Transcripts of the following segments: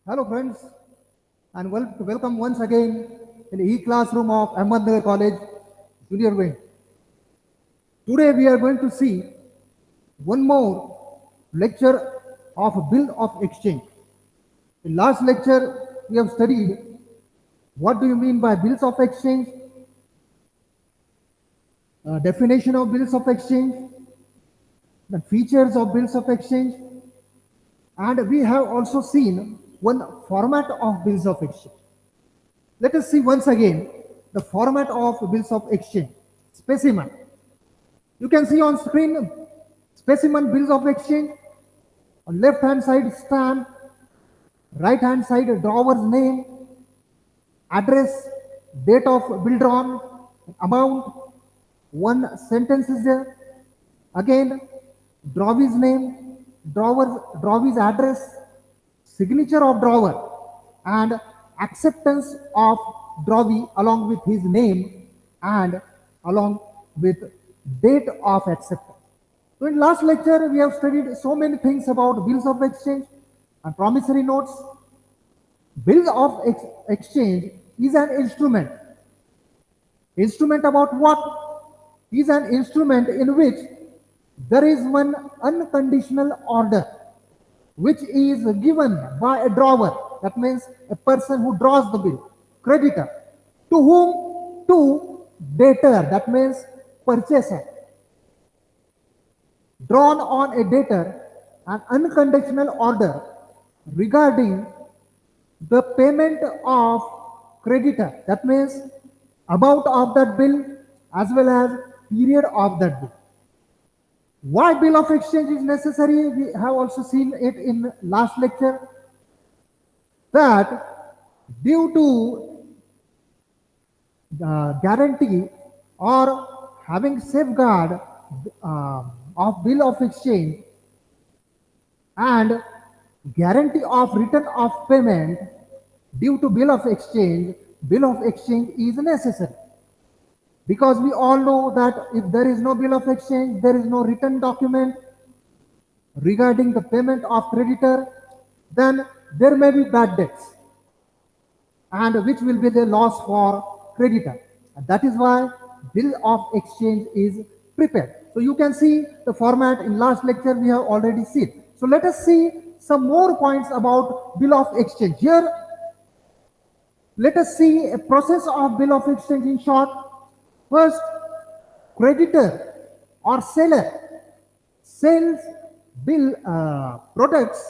Hello friends, and welcome once again in the e-classroom of Ahmednagar College, Junior Wing. Today we are going to see one more lecture of Bill of Exchange. In last lecture we have studied what do you mean by bills of exchange, definition of bills of exchange, the features of bills of exchange, and we have also seen one format of bills of exchange. Let us see once again the format of bills of exchange. Specimen. You can see on screen specimen bills of exchange. On left hand side stamp, right hand side drawer's name, address, date of bill drawn, amount, one sentence is there. Again, drawer's name, drawer's address, signature of drawer, and acceptance of drawee along with his name and along with date of acceptance. So in last lecture, we have studied so many things about bills of exchange and promissory notes. Bill of exchange is an instrument. Instrument about what? Is an instrument in which there is one unconditional order which is given by a drawer. That means a person who draws the bill, creditor. To whom? To debtor. That means purchaser. Drawn on a debtor an unconditional order regarding the payment of creditor. That means amount of that bill as well as period of that bill. Why bill of exchange is necessary? We have also seen it in last lecture that due to the guarantee or having safeguard of bill of exchange and guarantee of return of payment due to bill of exchange is necessary. Because we all know that if there is no bill of exchange, there is no written document regarding the payment of creditor, then there may be bad debts, and which will be the loss for creditor. And that is why bill of exchange is prepared. So you can see the format in last lecture we have already seen. So let us see some more points about bill of exchange. Here, let us see a process of bill of exchange in short. First, creditor or seller sells bill products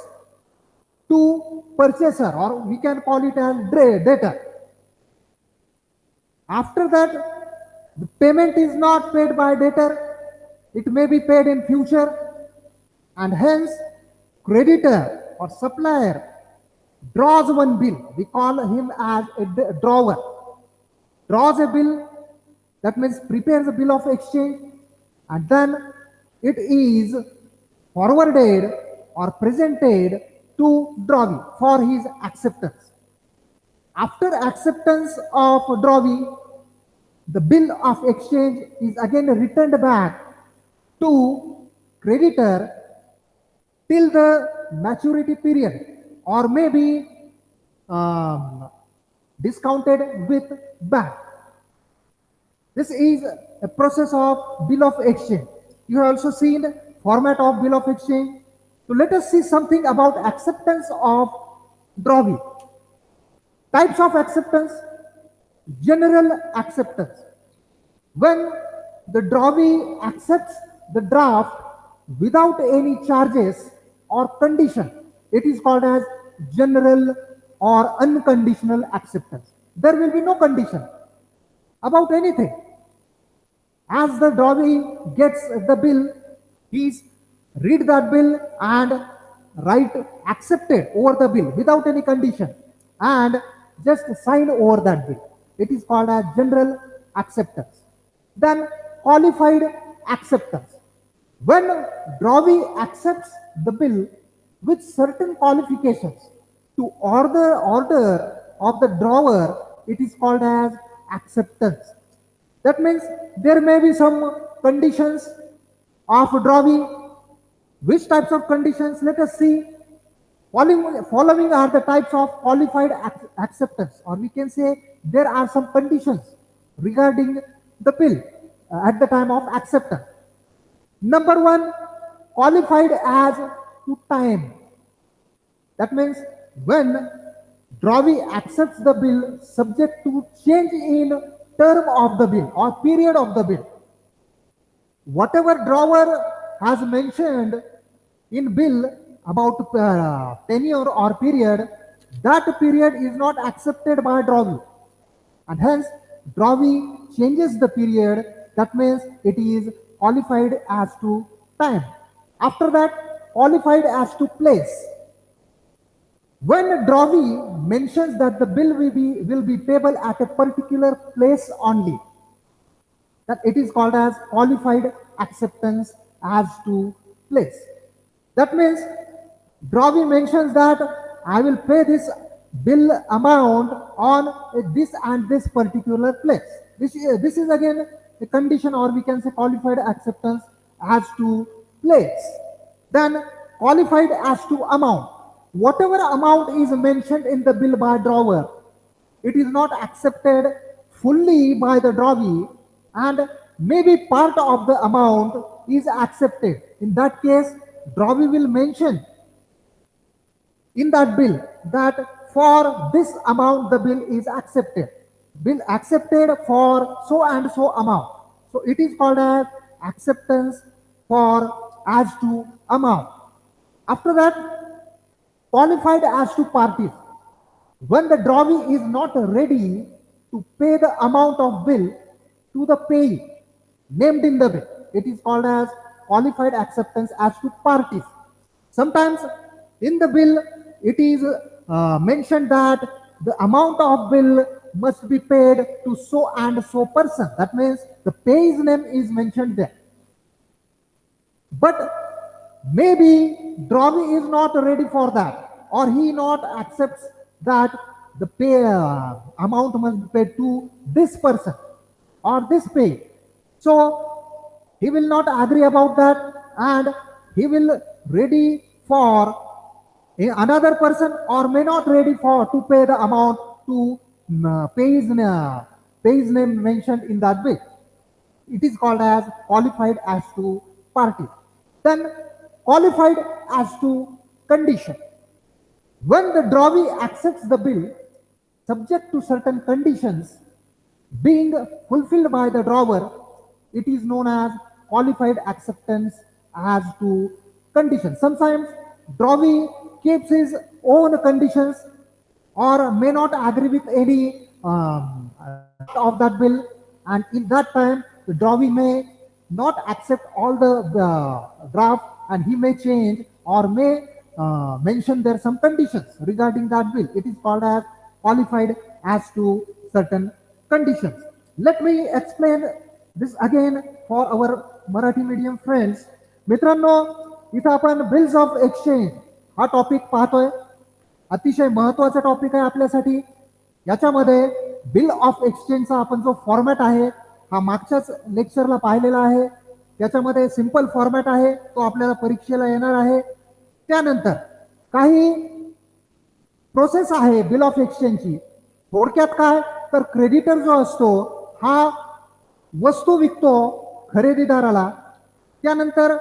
to purchaser, or we can call it as debtor. After that, the payment is not paid by debtor, it may be paid in future, and hence creditor or supplier draws one bill. We call him as a drawer. Draws a bill, that means prepares a bill of exchange, and then it is forwarded or presented to drawee for his acceptance. After acceptance of drawee, the bill of exchange is again returned back to creditor till the maturity period, or maybe discounted with bank. This is a process of bill of exchange. You have also seen the format of bill of exchange. So let us see something about acceptance of drawee. Types of acceptance. General acceptance. When the drawee accepts the draft without any charges or condition, it is called as general or unconditional acceptance. There will be no condition about anything. As the drawee gets the bill, he read that bill and write accepted over the bill without any condition and just sign over that bill. It is called as general acceptance. Then qualified acceptance. When drawee accepts the bill with certain qualifications to order of the drawer, it is called as acceptance. That means there may be some conditions of drawee. Which types of conditions? Let us see. Following are the types of qualified acceptance, or we can say there are some conditions regarding the bill at the time of acceptance. Number one, qualified as to time. That means when drawee accepts the bill subject to change in term of the bill or period of the bill. Whatever drawer has mentioned in bill about tenure or period, that period is not accepted by drawee, and hence drawee changes the period. That means it is qualified as to time. After that, qualified as to place. When drawee mentions that the bill will be payable at a particular place only, that it is called as qualified acceptance as to place. That means drawee mentions that I will pay this bill amount on this and this particular place. This is again a condition, or we can say qualified acceptance as to place. Then qualified as to amount. Whatever amount is mentioned in the bill by drawer, it is not accepted fully by the drawee, and maybe part of the amount is accepted. In that case, drawee will mention in that bill that for this amount the bill is accepted. Bill accepted for so and so amount. So it is called as acceptance for as to amount. After that, qualified as to parties. When the drawee is not ready to pay the amount of bill to the payee named in the bill, it is called as qualified acceptance as to parties. Sometimes in the bill it is mentioned that the amount of bill must be paid to so and so person. That means the payee's name is mentioned there. But maybe drawee is not ready for that, or he not accepts that the pay amount must be paid to this person or this pay. So he will not agree about that, and he will ready for another person, or may not ready for to pay the amount to pay's name mentioned in that bill. It is called as qualified as to party. Then qualified as to condition. When the drawee accepts the bill subject to certain conditions being fulfilled by the drawer, it is known as qualified acceptance as to condition. Sometimes drawee keeps his own conditions or may not agree with any of that bill, and in that time the drawee may not accept all the draft, and he may change or may mention there some conditions regarding that bill. It is called as qualified as to certain conditions. Let me explain this again for our Marathi medium friends. मित्रांनो, इथं आपण bills of exchange हा topic पाहतोय. अतिशय महत्वाचा topic आहे आपल्यासाठी. याच्यामध्ये बिल ऑफ एक्सचेंजचा आपण जो फॉर्मॅट आहे हा मागच्याच लेक्चरला पाहिलेला आहे. त्याच्यामध्ये सिंपल फॉर्मॅट आहे, तो आपल्याला परीक्षेला येणार आहे. त्यानंतर काही प्रोसेस आहे बिल ऑफ एक्सचेंजची. थोडक्यात काय तर क्रेडिटर जो असतो हा वस्तू विकतो खरेदीदाराला, त्यानंतर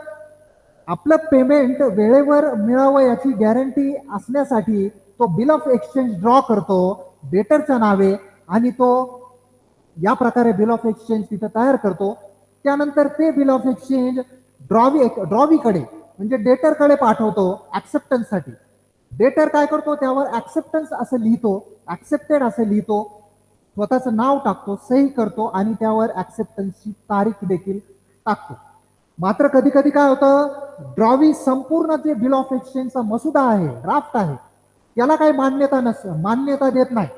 आपलं पेमेंट वेळेवर मिळावं याची गॅरंटी असण्यासाठी तो बिल ऑफ एक्सचेंज ड्रॉ करतो डेटरच्या नावे, आणि तो या प्रकारे बिल ऑफ एक्सचेंज तिथे तयार करतो. त्यानंतर ते बिल ऑफ एक्सचेंज ड्रॉवीकडे म्हणजे डेटरकडे पाठवतो ऍक्सेप्टन्ससाठी. डेटर काय करतो, त्यावर ऍक्सेप्टन्स असं लिहितो, ऍक्सेप्टेड असं लिहितो, स्वतःचं नाव टाकतो, सही करतो आणि त्यावर ऍक्सेप्टन्सची तारीख देखील टाकतो. मात्र कधी कधी काय होतं, ड्रॉवी संपूर्ण जे बिल ऑफ एक्सचेंजचा मसुदा आहे, ड्राफ्ट आहे, त्याला काही मान्यता देत नाही.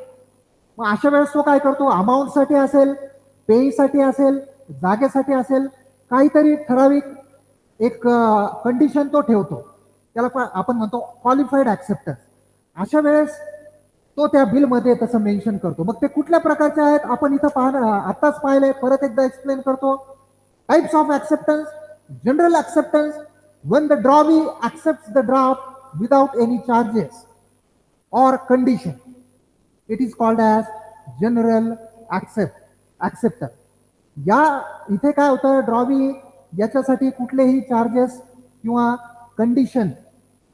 मग अशा वेळेस तो काय करतो, अमाऊंटसाठी असेल, पेईसाठी असेल, जागेसाठी असेल, काहीतरी ठराविक एक कंडिशन तो ठेवतो. त्याला आपण म्हणतो क्वालिफाईड ऍक्सेप्टन्स. अशा वेळेस तो त्या बिलमध्ये तसं मेन्शन करतो. मग ते कुठल्या प्रकारचे आहेत आपण इथं आताच पाहिले, परत एकदा एक्सप्लेन करतो. Types of acceptance. General acceptance, when the drawee accepts the draft without any charges or condition. It is called as general acceptor. या इथे काय होतं, ड्रॉवी याच्यासाठी कुठलेही चार्जेस किंवा कंडिशन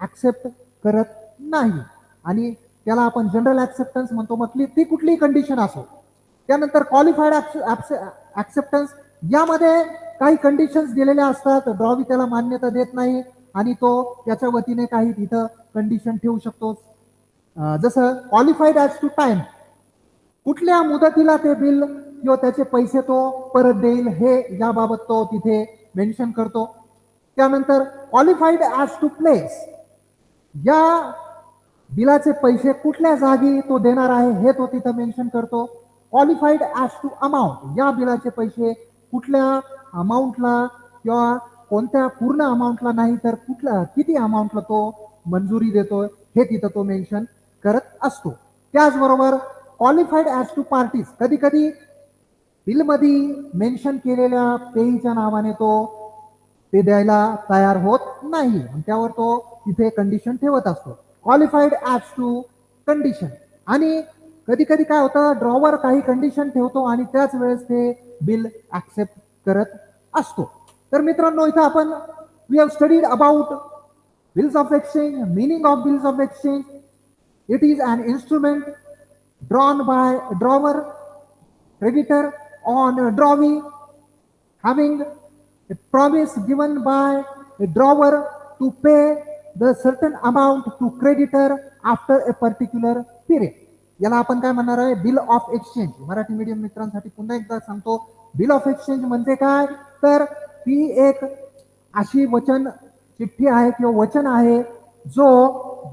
ऍक्सेप्ट करत नाही आणि त्याला आपण जनरल ऍक्सेप्टन्स म्हणतो. म्हटली ती कुठलीही कंडिशन असो. त्यानंतर क्वालिफाईड ऍक्सेप्टन्स, यामध्ये काही कंडिशन्स दिलेल्या असतात, ड्रॉवी त्याला मान्यता देत नाही आणि तो त्याच्या वतीने काही तिथं कंडिशन ठेवू शकतो. जसं क्वालिफाईड ॲज टू टाइम, कुठल्या मुदतीला ते बिल किंवा त्याचे पैसे तो परत देईल हे याबाबत तो तिथे मेन्शन करतो. त्यानंतर क्वालिफाईड ॲज टू प्लेस, या बिलाचे पैसे कुठल्या जागी तो देणार आहे हे तो तिथं मेन्शन करतो. क्वालिफाईड ॲज टू अमाऊंट, या बिलाचे पैसे कुठल्या अमाऊंटला किंवा कोणत्या पूर्ण अमाऊंटला नाही तर कुठल्या किती अमाऊंटला तो मंजुरी देतो हे तिथं तो मेन्शन करत असतो. त्याचबरोबर क्वालिफाईड ॲज टू पार्टीज, कधी कधी बिलमध्ये मेन्शन केलेल्या पेईच्या नावाने तो ते द्यायला तयार होत नाही, त्यावर तो तिथे कंडिशन ठेवत असतो. क्वालिफाईड ॲज टू कंडिशन, आणि कधी कधी काय होतं, ड्रॉवर काही कंडिशन ठेवतो आणि त्याच वेळेस ते बिल ऍक्सेप्ट करत असतो. तर मित्रांनो, इथं आपण we have studied about bills of exchange, meaning of bills of exchange. It is an instrument drawn by a drawer, creditor on a drawee, having a promise given by a drawer to pay the certain amount to creditor after a particular period. याला आपण काय म्हणणार आहे, bill of exchange. Marathi medium मित्रांसाठी पुन्हा एकदा सांगतो, bill of exchange म्हणजे काय, तर ती एक अशी वचन चिठ्ठी आहे किंवा वचन आहे जो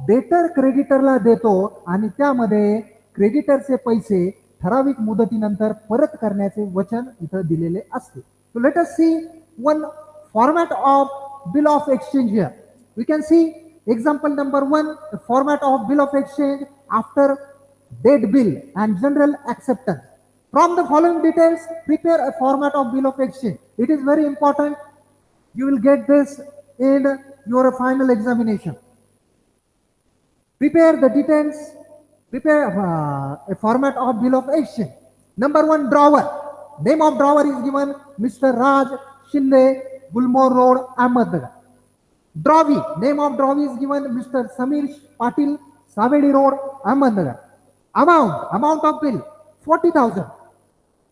डेटर क्रेडिटरला देतो आणि त्यामध्ये क्रेडिटरचे पैसे ठराविक मुदतीनंतर परत करण्याचे वचन इथं दिलेले असते. So let us see one format of bill of exchange here. We can see example number 1, the format of bill of exchange after date bill and general acceptance. From the following details, prepare a format of bill of exchange. It is very important. You will get this in your final examination. Prepare the details. Prepare a format of bill of exchange. Number 1, drawer. Name of drawer is given Mr. Raj Shinde, Gulmore Road, Ahmednagar. Drawee. Name of drawee is given Mr. Samir Patil, Savedi Road, Ahmednagar. Amount of bill 40,000.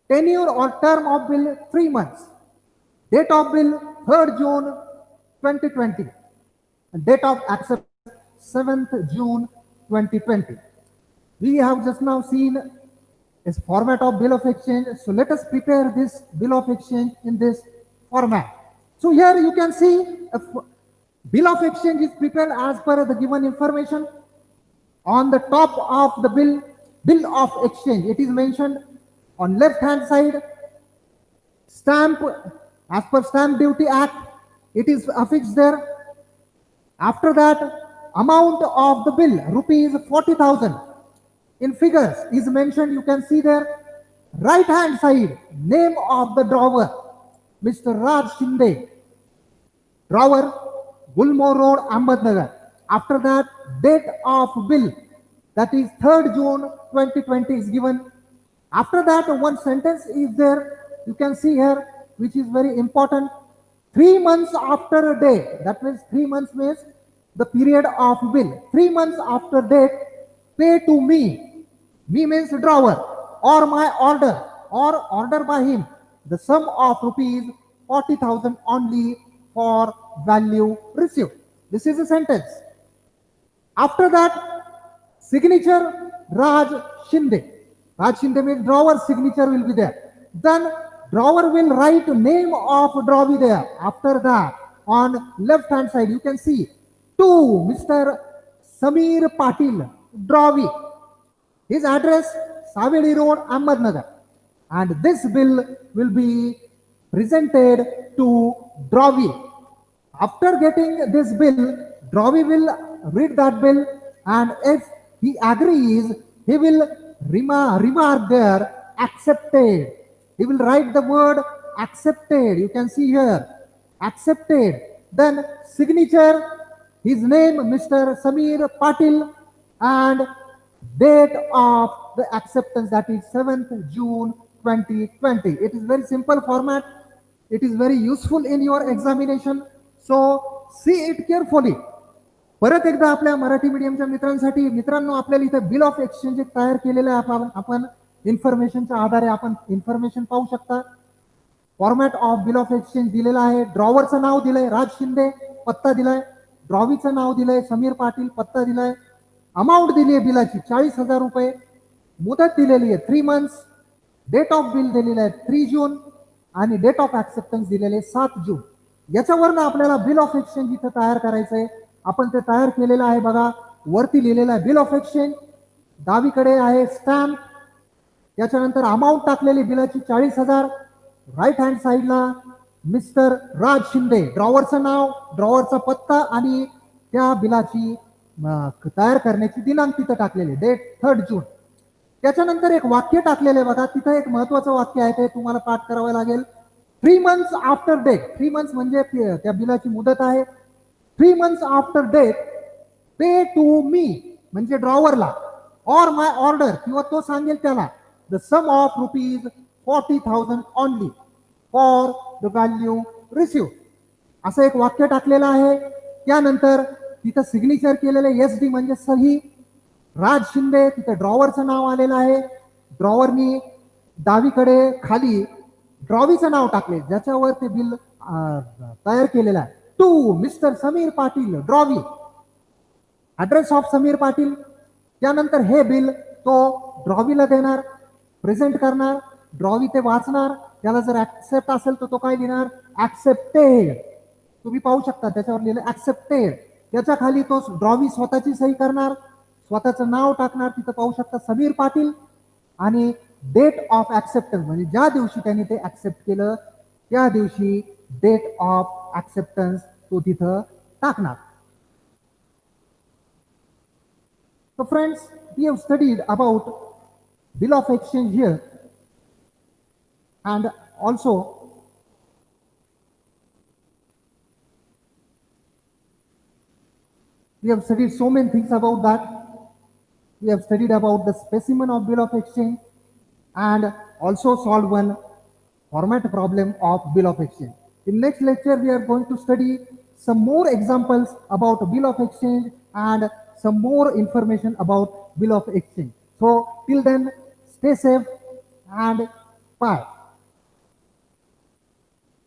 Tenure or term of bill 3 months. Date of bill 3rd June 2020. Date of acceptance 7th June 2020. We have just now seen a format of bill of exchange. So let us prepare this bill of exchange in this format. So here you can see a bill of exchange is prepared as per the given information. On the top of the bill of exchange, it is mentioned on left hand side, stamp, as per Stamp Duty Act, it is affixed there. After that, amount of the bill, rupees 40,000. In figures is mentioned, you can see there. Right hand side, name of the drawer, Mr. Raj Shinde, drawer, Gulmore Road, Ahmednagar. After that, date of bill, that is 3rd June 2020 is given. After that, one sentence is there, you can see here, which is very important. 3 months after a date, that means 3 months means the period of bill. 3 months after date, pay to me. Me means drawer, or my order, or order by him, the sum of rupees 40,000 only for value received. This is a sentence. After that, signature Raj Shinde. Raj Shinde means drawer signature will be there. Then drawer will write name of drawee there. After that, on left hand side, you can see to Mr. Samir Patil, drawee. His address, Savedi Road, Ahmednagar. And this bill will be presented to drawee. After getting this bill, drawee will read that bill, and if he agrees, he will remark there, accepted. He will write the word accepted. You can see here, accepted. Then signature his name Mr. Samir Patil, and date of the acceptance, that is 7th June 2020. It is very simple format. It is very useful in your examination. So see it carefully. परत एकदा आपल्या मराठी मीडियमच्या मित्रांसाठी, मित्रांनो, आपल्याला इथे bill of exchange एक तयार केलेलं आहे. आपण इन्फॉर्मेशनच्या आधारे आपण इन्फॉर्मेशन पाहू शकता. Format of bill of exchange दिलेला आहे. ड्रॉवरचं नाव दिलंय राज शिंदे, पत्ता दिलाय. ड्रॉवीचं नाव दिलंय समीर पाटील, पत्ता दिलाय. अमाऊंट दिली आहे बिलाची 40,000 रुपये. मुदत दिलेली आहे 3 months. डेट ऑफ बिल दिलेलं आहे 3 जून आणि डेट ऑफ ऍक्सेप्टन्स दिलेले 7 जून. याच्यावरनं आपल्याला बिल ऑफ एक्सचेंज इथं तयार करायचंय. आपण ते तयार केलेलं आहे बघा. वरती लिहिलेलं आहे बिल ऑफ एक्सचेंज, डावीकडे आहे स्टॅम्प, त्याच्यानंतर अमाऊंट टाकलेली बिलाची 40,000. राईट हँड साईडला मिस्टर राज शिंदे, ड्रॉवरचं नाव, ड्रॉवरचा पत्ता आणि त्या बिलाची तयार करण्याची दिनांक तिथं टाकलेली, डेट 3 जून. त्याच्यानंतर एक वाक्य टाकलेलं आहे बघा. तिथं एक महत्वाचं वाक्य आहे, ते तुम्हाला पाठ करावं लागेल. 3 months आफ्टर डेट. 3 months म्हणजे त्या बिलाची मुदत आहे. 3 months after date pay to me, म्हणजे ड्रॉवरला, ऑर माय ऑर्डर, किंवा तो सांगेल त्याला, the sum of ₹40,000 only for the value receive. असं एक वाक्य टाकलेलं आहे. त्यानंतर तिथं सिग्नेचर केलेलं आहे, SD म्हणजे सही, राज शिंदे. तिथं ड्रॉवरचं नाव आलेलं आहे. ड्रॉवरनी डावीकडे खाली ड्रॉवीचं नाव टाकले, ज्याच्यावर ते बिल तयार केलेलं आहे. To mister Sameer Patil, drawee, address of Sameer Patil. त्यानंतर हे बिल तो ड्रॉवीला देणार, प्रेझेंट करणार. ड्रॉवी ते वाचणार. त्याला जर ऍक्सेप्ट असेल तर तो काय देणार, ऍक्सेप्टेड. तुम्ही पाहू शकता त्याच्यावर लिहिलं ऍक्सेप्टेड. त्याच्या खाली तो ड्रॉवी स्वतःची सही करणार, स्वतःचं नाव टाकणार. तिथं पाहू शकता समीर पाटील, आणि डेट ऑफ ऍक्सेप्टन्स म्हणजे ज्या दिवशी त्यांनी ते ऍक्सेप्ट केलं त्या दिवशी डेट ऑफ ऍक्सेप्टन्स तो तिथं टाकणार. So friends, we have studied about bill of exchange here, and also we have studied so many things about that. We have studied about the specimen of bill of exchange and also solved one format problem of bill of exchange. In next lecture, we are going to study some more examples about bill of exchange and some more information about bill of exchange. So till then, stay safe and bye.